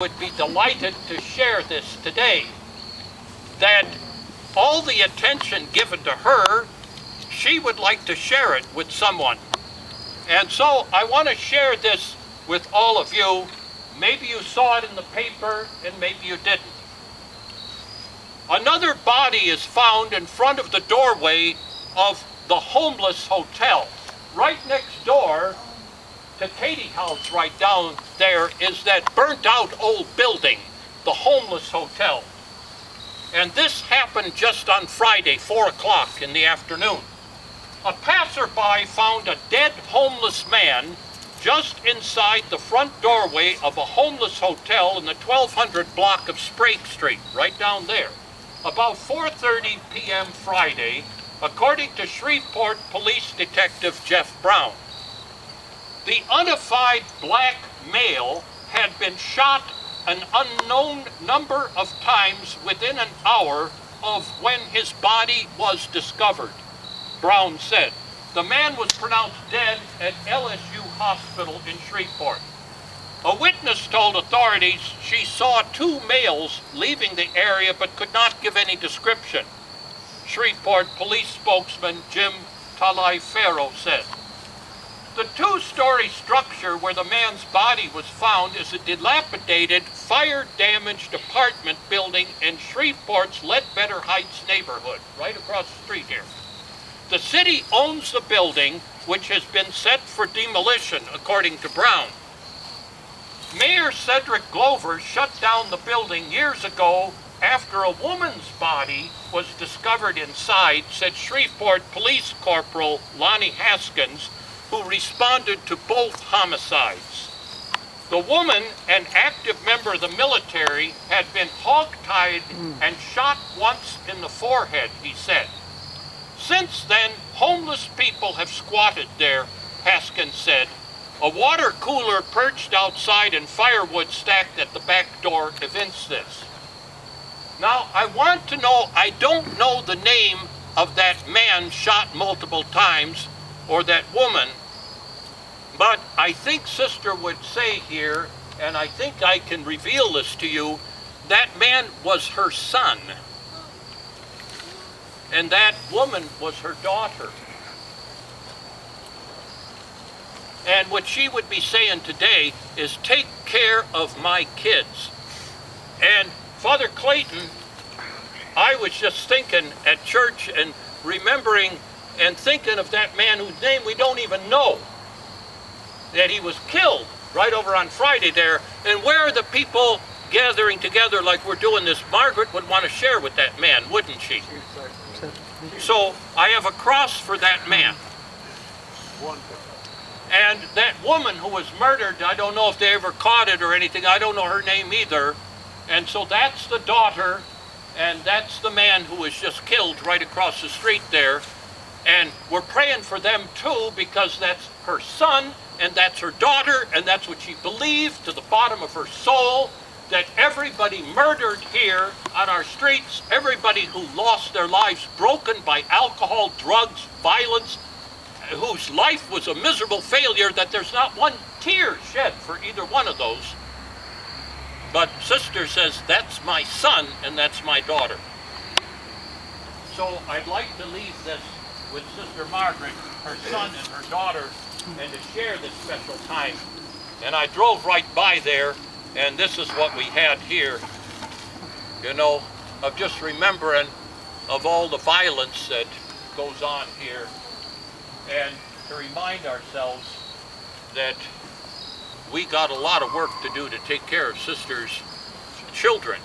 would be delighted to share this today, that all the attention given to her, she would like to share it with someone. And so I want to share this with all of you. Maybe you saw it in the paper and maybe you didn't. Another body is found in front of the doorway of the homeless hotel. Right next door to Katie House, right down there, is that burnt out old building, the homeless hotel. And this happened just on Friday, 4 o'clock in the afternoon. A passerby found a dead homeless man just inside the front doorway of a homeless hotel in the 1200 block of Sprague Street, right down there, about 4:30 p.m. Friday, according to Shreveport Police Detective Jeff Brown. The unified black male had been shot an unknown number of times within an hour of when his body was discovered, Brown said. The man was pronounced dead at LSU Hospital in Shreveport. A witness told authorities she saw two males leaving the area but could not give any description. Shreveport police spokesman Jim Taliaferro said. The two-story structure where the man's body was found is a dilapidated, fire-damaged apartment building in Shreveport's Ledbetter Heights neighborhood, right across the street here. The city owns the building, which has been set for demolition, according to Brown. Mayor Cedric Glover shut down the building years ago after a woman's body was discovered inside, said Shreveport Police Corporal Lonnie Haskins, who responded to both homicides. The woman, an active member of the military, had been hog-tied and shot once in the forehead, he said. Since then, homeless people have squatted there, Haskins said. A water cooler perched outside and firewood stacked at the back door evince this. Now, I want to know, I don't know the name of that man shot multiple times, or that woman, but I think Sister would say here, and I think I can reveal this to you, that man was her son, and that woman was her daughter. And what she would be saying today is, take care of my kids. And Father Clayton, I was just thinking at church and remembering and thinking of that man whose name we don't even know, that he was killed right over on Friday there. And where are the people gathering together like we're doing this? Margaret would want to share with that man, wouldn't she? So I have a cross for that man. And that woman who was murdered, I don't know if they ever caught it or anything. I don't know her name either. And so that's the daughter, and that's the man who was just killed right across the street there. And we're praying for them too, because that's her son, and that's her daughter, and that's what she believed to the bottom of her soul, that everybody murdered here on our streets, everybody who lost their lives broken by alcohol, drugs, violence, whose life was a miserable failure, that there's not one tear shed for either one of those. But Sister says, that's my son and that's my daughter. So I'd like to leave this with Sister Margaret, her son and her daughter, and to share this special time. And I drove right by there, and this is what we had here, you know, of just remembering of all the violence that goes on here, and to remind ourselves that we got a lot of work to do to take care of Sister's children.